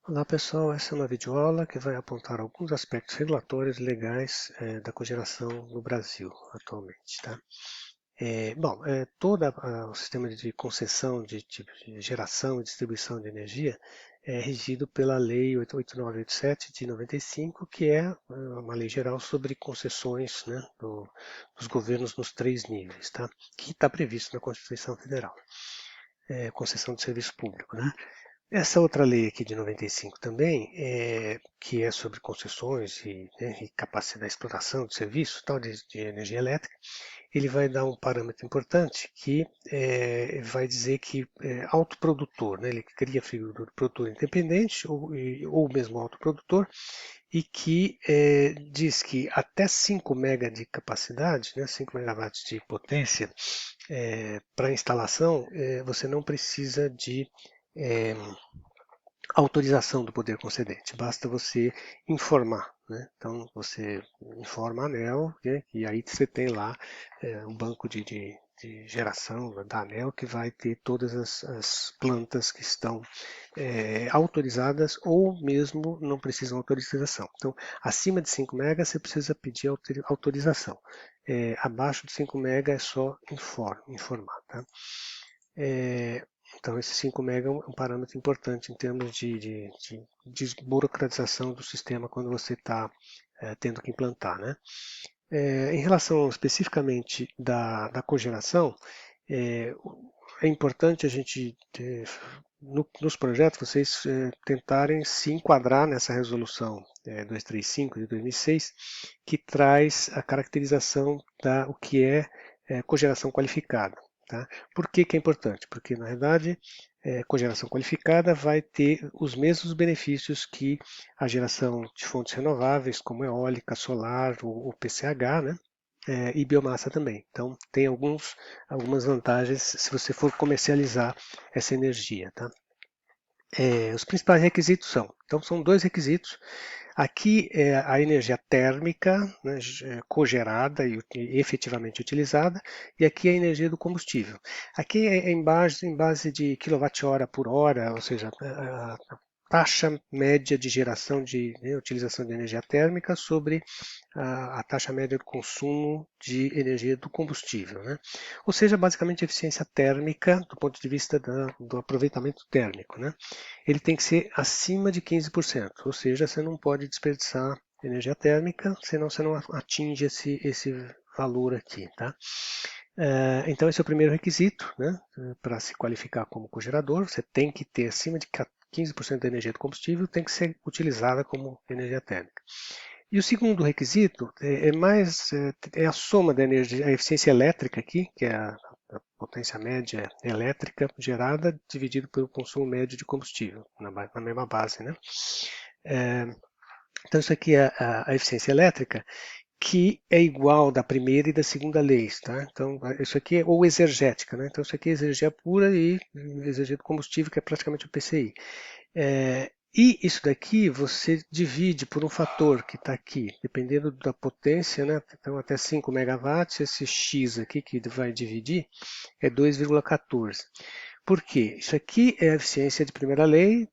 Olá pessoal, essa é uma videoaula que vai apontar alguns aspectos regulatórios e legais da cogeração no Brasil atualmente. Tá? Todo o sistema de concessão de geração e distribuição de energia é regido pela Lei 8987 de 95, que é uma lei geral sobre concessões, né, dos governos nos 3 níveis, tá? Que está previsto na Constituição Federal, concessão de serviço público. Né? Essa outra lei aqui de 95 também, que é sobre concessões e capacidade de exploração de serviço tal, de energia elétrica, ele vai dar um parâmetro importante que vai dizer que autoprodutor, né, ele cria figura do produtor independente ou mesmo autoprodutor, e que diz que até 5 MB de capacidade, né, 5 megawatts de potência, para instalação, você não precisa de é, autorização do poder concedente, basta você informar. Né? Então você informa a ANEEL, né? E aí você tem lá um banco de geração da ANEEL que vai ter todas as plantas que estão autorizadas ou mesmo não precisam autorização. Então, acima de 5 MB você precisa pedir autorização. Abaixo de 5 MB é só informar. Tá? Então, esse 5 MB é um parâmetro importante em termos de desburocratização do sistema quando você está tendo que implantar. Né? Em relação especificamente da cogeração, é, é importante a gente, nos projetos, vocês tentarem se enquadrar nessa resolução 235 de 2006, que traz a caracterização da o que é cogeração qualificada. Tá? Por que, que é importante? Porque, na verdade, cogeração qualificada vai ter os mesmos benefícios que a geração de fontes renováveis, como eólica, solar, o PCH, né? E biomassa também. Então, tem algumas vantagens se você for comercializar essa energia. Tá? Os principais requisitos então são dois requisitos. Aqui é a energia térmica, né, cogerada e efetivamente utilizada, e aqui é a energia do combustível. Aqui é em base de quilowatt-hora por hora, ou seja, a taxa média de geração de utilização de energia térmica sobre a taxa média de consumo de energia do combustível. Né? Ou seja, basicamente a eficiência térmica do ponto de vista do aproveitamento térmico. Né? Ele tem que ser acima de 15%, ou seja, você não pode desperdiçar energia térmica, senão você não atinge esse valor aqui. Tá? Então, esse é o primeiro requisito, né, para se qualificar como cogerador. Você tem que ter acima de 15% da energia do combustível, tem que ser utilizada como energia térmica. E o segundo requisito é a soma da energia, a eficiência elétrica aqui, que é a potência média elétrica gerada dividido pelo consumo médio de combustível, na mesma base. Né? É, então, isso aqui é a eficiência elétrica, que é igual da primeira e da segunda leis. Tá? Então, isso aqui é ou exergética. Né? Então, isso aqui é energia pura e energia do combustível, que é praticamente o PCI. E isso daqui você divide por um fator que está aqui, dependendo da potência, né? Então até 5 megawatts, esse X aqui que vai dividir é 2,14. Por quê? Isso aqui é a eficiência de primeira lei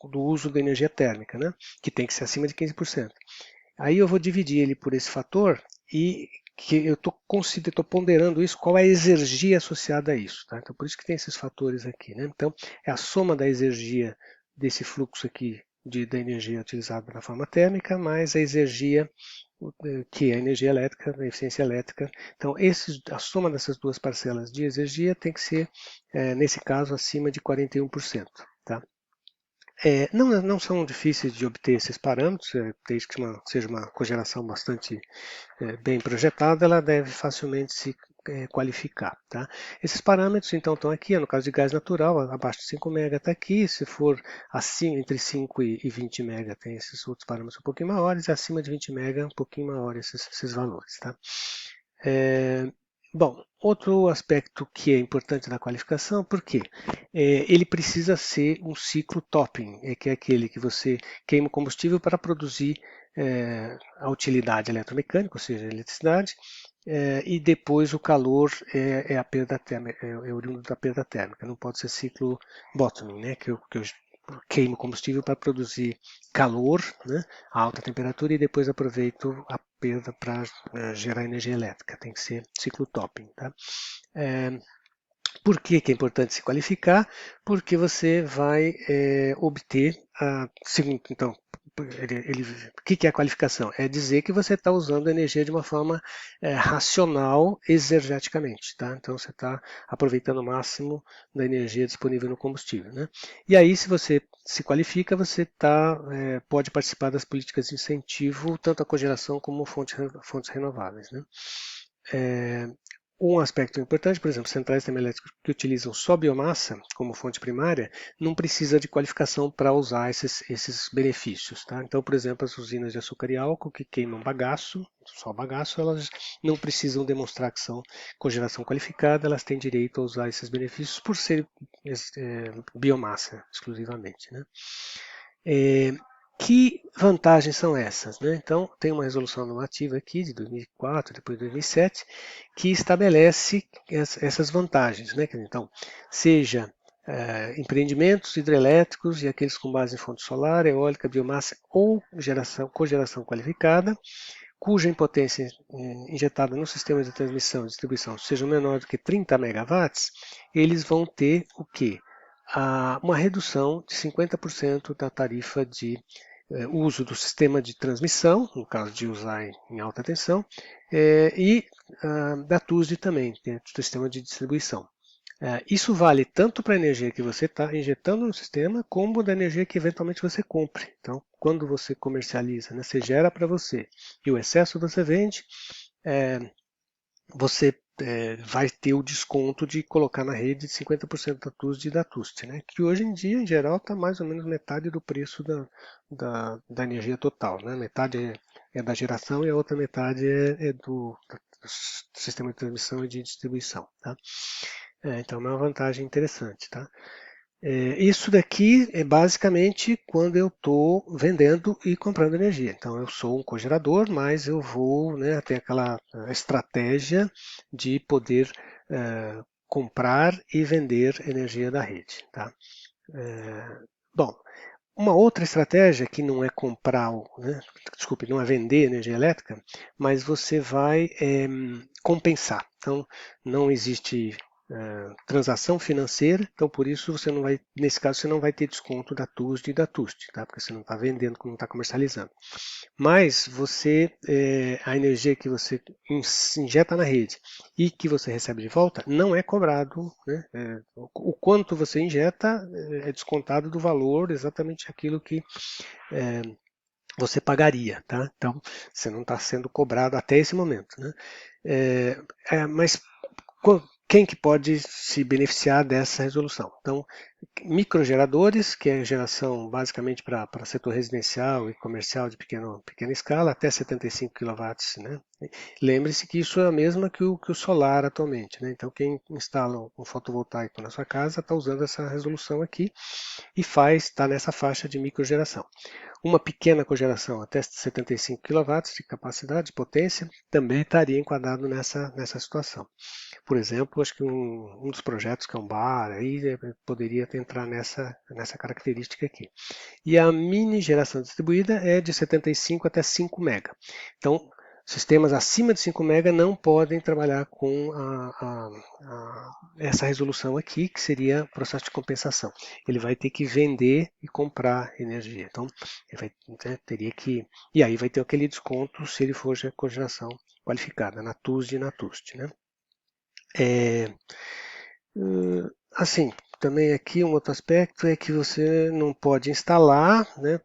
do uso da energia térmica, né? Que tem que ser acima de 15%. Aí eu vou dividir ele por esse fator e que eu estou ponderando isso, qual é a exergia associada a isso. Tá? Então, por isso que tem esses fatores aqui. Né? Então, é a soma da exergia desse fluxo aqui da energia utilizada na forma térmica, mais a exergia, que é a energia elétrica, a eficiência elétrica. Então, a soma dessas duas parcelas de exergia tem que ser, nesse caso, acima de 41%. Tá? Não são difíceis de obter esses parâmetros, desde que seja uma cogeração bastante bem projetada, ela deve facilmente se qualificar. Tá? Esses parâmetros então estão aqui, no caso de gás natural, abaixo de 5 MB está aqui, se for assim, entre 5 e 20 MB tem esses outros parâmetros um pouquinho maiores, e acima de 20 MB um pouquinho maiores esses valores. Tá? É, Bom, outro aspecto que é importante na qualificação, por quê? Ele precisa ser um ciclo topping, que é aquele que você queima o combustível para produzir a utilidade eletromecânica, ou seja, a eletricidade, e depois o calor é a perda térmica, é oriundo da perda térmica, não pode ser ciclo bottoming, né, que eu queimo combustível para produzir calor, né, a alta temperatura, e depois aproveito a perda para gerar energia elétrica, tem que ser ciclo topping. Tá? É, por que é importante se qualificar? Porque você vai obter segundo, então, o que é a qualificação? É dizer que você está usando a energia de uma forma racional exergeticamente, tá? Então você está aproveitando o máximo da energia disponível no combustível, né? E aí, se você se qualifica, você pode participar das políticas de incentivo, tanto a cogeração como fontes renováveis, né? É, um aspecto importante, por exemplo, centrais termoelétricas que utilizam só biomassa como fonte primária, não precisa de qualificação para usar esses benefícios. Tá? Então, por exemplo, as usinas de açúcar e álcool que queimam bagaço, só bagaço, elas não precisam demonstrar que são cogeração qualificada, elas têm direito a usar esses benefícios por ser biomassa exclusivamente. Né? É, que vantagens são essas? Né? Então, tem uma resolução normativa aqui de 2004, depois de 2007, que estabelece essas vantagens. Né? Então, seja empreendimentos hidrelétricos e aqueles com base em fonte solar, eólica, biomassa ou cogeração qualificada, cuja impotência injetada no sistema de transmissão e distribuição seja menor do que 30 megawatts, eles vão ter o quê? Uma redução de 50% da tarifa de uso do sistema de transmissão, no caso de usar em alta tensão, e da TUSD também, do sistema de distribuição. Isso vale tanto para a energia que você está injetando no sistema, como da energia que eventualmente você compre. Então, quando você comercializa, né, você gera para você e o excesso você vende, você vai ter o desconto de colocar na rede de 50% da TUSD e da TUST, né? Que hoje em dia, em geral, está mais ou menos metade do preço da energia total. Né? Metade é da geração e a outra metade é do sistema de transmissão e de distribuição. Tá? Então é uma vantagem interessante. Tá? Isso daqui é basicamente quando eu estou vendendo e comprando energia. Então eu sou um cogerador, mas eu vou ter aquela estratégia de poder comprar e vender energia da rede. Tá? Bom, uma outra estratégia que não é comprar, desculpe, não é vender energia elétrica, mas você vai compensar. Então, não existe transação financeira, então por isso você não vai, nesse caso, você não vai ter desconto da TUSD e da TUST, tá? Porque você não está vendendo, não está comercializando. Mas a energia que você injeta na rede e que você recebe de volta não é cobrado, né? O quanto você injeta é descontado do valor, exatamente aquilo que você pagaria, tá? Então você não está sendo cobrado até esse momento, né? Mas quem que pode se beneficiar dessa resolução? Então, microgeradores, que é geração basicamente para setor residencial e comercial de pequena escala, até 75 kW. Né? Lembre-se que isso é a mesma que o solar atualmente. Né? Então, quem instala um fotovoltaico na sua casa está usando essa resolução aqui e está nessa faixa de microgeração. Uma pequena cogeração até 75 kW de capacidade, de potência, também estaria enquadrado nessa situação. Por exemplo, acho que um dos projetos que é um bar aí poderia entrar nessa característica aqui. E a mini geração distribuída é de 75 até 5 MB. Então, sistemas acima de 5 MB não podem trabalhar com essa resolução aqui, que seria processo de compensação. Ele vai ter que vender e comprar energia. Então, teria que. E aí vai ter aquele desconto se ele for cogeração qualificada, na TUSD e na TUST. Né? Assim, também aqui um outro aspecto é que você não pode instalar, né,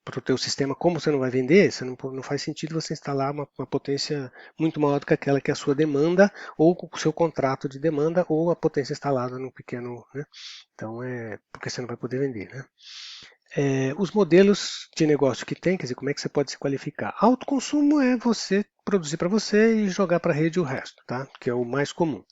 para o teu sistema, como você não vai vender, não faz sentido você instalar uma potência muito maior do que aquela que é a sua demanda, ou o seu contrato de demanda, ou a potência instalada no pequeno, né? Então, porque você não vai poder vender, né? Os modelos de negócio que tem, quer dizer, como é que você pode se qualificar? Autoconsumo é você produzir para você e jogar para a rede o resto, tá? Que é o mais comum.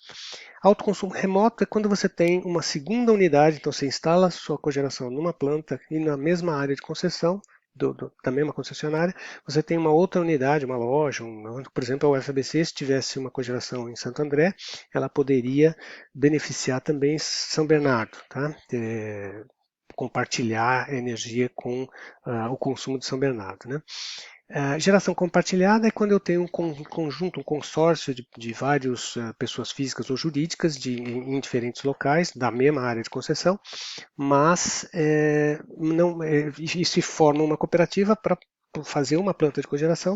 Autoconsumo remoto é quando você tem uma segunda unidade, então você instala a sua cogeração numa planta e na mesma área de concessão, da mesma concessionária, você tem uma outra unidade, uma loja, por exemplo, a UFABC, se tivesse uma cogeração em Santo André, ela poderia beneficiar também São Bernardo, tá? Compartilhar energia com o consumo de São Bernardo, né? Geração compartilhada é quando eu tenho um conjunto, um consórcio de várias pessoas físicas ou jurídicas em diferentes locais, da mesma área de concessão, mas e se forma uma cooperativa para fazer uma planta de cogeração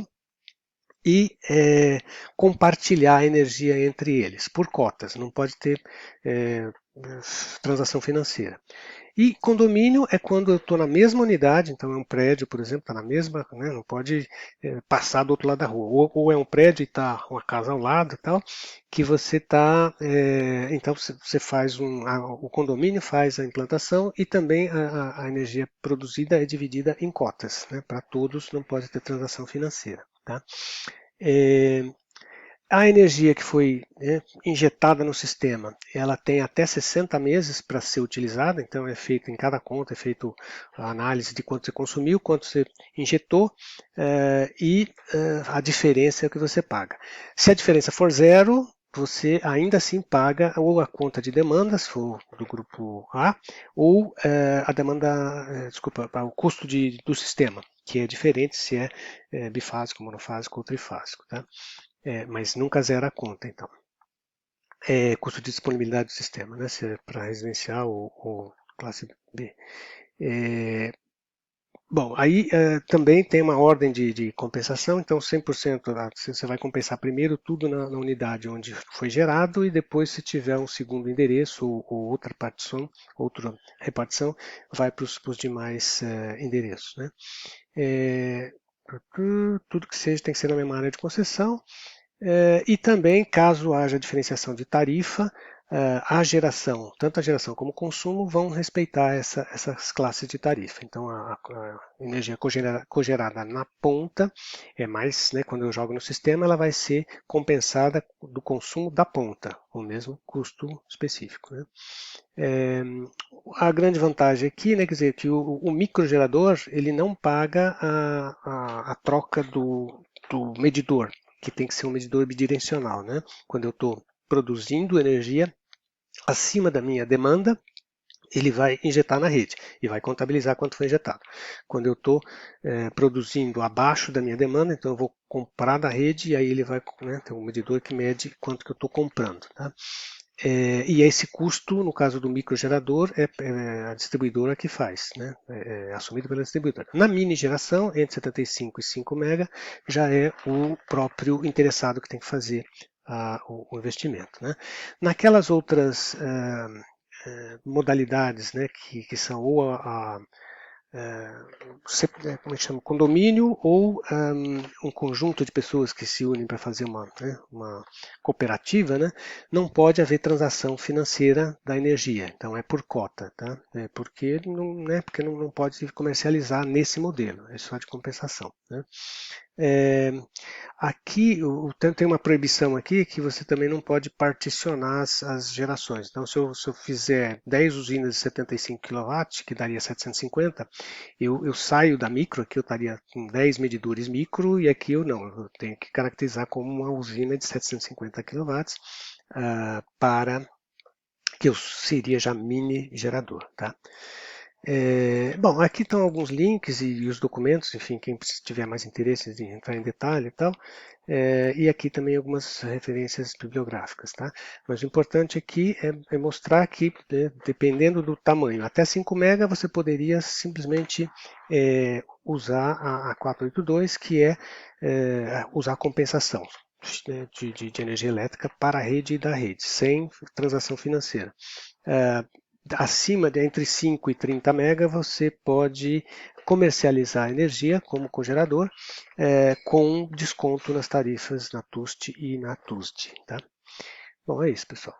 e compartilhar a energia entre eles, por cotas, não pode ter transação financeira. E condomínio é quando eu estou na mesma unidade, então é um prédio, por exemplo, está na mesma, né, não pode passar do outro lado da rua. Ou é um prédio e está uma casa ao lado e tal, que você está. Então você faz o condomínio faz a implantação e também a energia produzida é dividida em cotas. Né, para todos não pode ter transação financeira. Tá? A energia que foi injetada no sistema, ela tem até 60 meses para ser utilizada, então é feito em cada conta, é feito a análise de quanto você consumiu, quanto você injetou e a diferença é o que você paga. Se a diferença for zero, você ainda assim paga ou a conta de demanda, se for do grupo A, ou a demanda, o custo do sistema, que é diferente se é bifásico, monofásico ou trifásico. Tá? Mas nunca zera a conta, então. Custo de disponibilidade do sistema, né? Se é para residencial ou classe B. Bom, aí também tem uma ordem de compensação, então 100% você vai compensar primeiro tudo na unidade onde foi gerado e depois, se tiver um segundo endereço ou outra repartição, vai para os demais endereços. Né? Tudo que seja tem que ser na mesma área de concessão. E também, caso haja diferenciação de tarifa, tanto a geração como o consumo vão respeitar essas classes de tarifa. Então, a energia cogerada na ponta é mais, né, quando eu jogo no sistema, ela vai ser compensada do consumo da ponta, o mesmo custo específico. Né? A grande vantagem aqui, né, quer dizer, que o microgerador ele não paga a troca do medidor, que tem que ser um medidor bidirecional. Né? Quando eu estou produzindo energia acima da minha demanda, ele vai injetar na rede e vai contabilizar quanto foi injetado. Quando eu estou produzindo abaixo da minha demanda, então eu vou comprar da rede e aí ele vai ter um medidor que mede quanto que eu estou comprando. Tá? E esse custo, no caso do microgerador, é a distribuidora que faz, né? É assumido pela distribuidora. Na mini geração, entre 75 e 5 MB, já é o próprio interessado que tem que fazer o investimento. Né? Naquelas outras modalidades, né, que são ou como é que chama? Condomínio ou um conjunto de pessoas que se unem para fazer uma cooperativa, né? Não pode haver transação financeira da energia, então é por cota, tá? Porque não pode comercializar nesse modelo, é só de compensação. Né? Aqui tem uma proibição aqui que você também não pode particionar as gerações. Então, se eu fizer 10 usinas de 75 kW, que daria 750, eu saio da micro, aqui eu estaria com 10 medidores micro, e aqui eu tenho que caracterizar como uma usina de 750 kW para que eu seria já mini gerador. Tá? Bom, aqui estão alguns links e os documentos, enfim, quem tiver mais interesse em entrar em detalhe e tal. E aqui também algumas referências bibliográficas. Tá? Mas o importante aqui é mostrar que, dependendo do tamanho, até 5 MB você poderia simplesmente usar a 482, que é usar compensação de energia elétrica para a rede e da rede, sem transação financeira. Acima de entre 5 e 30 MB você pode comercializar energia como cogerador com desconto nas tarifas na TUST e na TUSD. Tá? Bom, é isso, pessoal.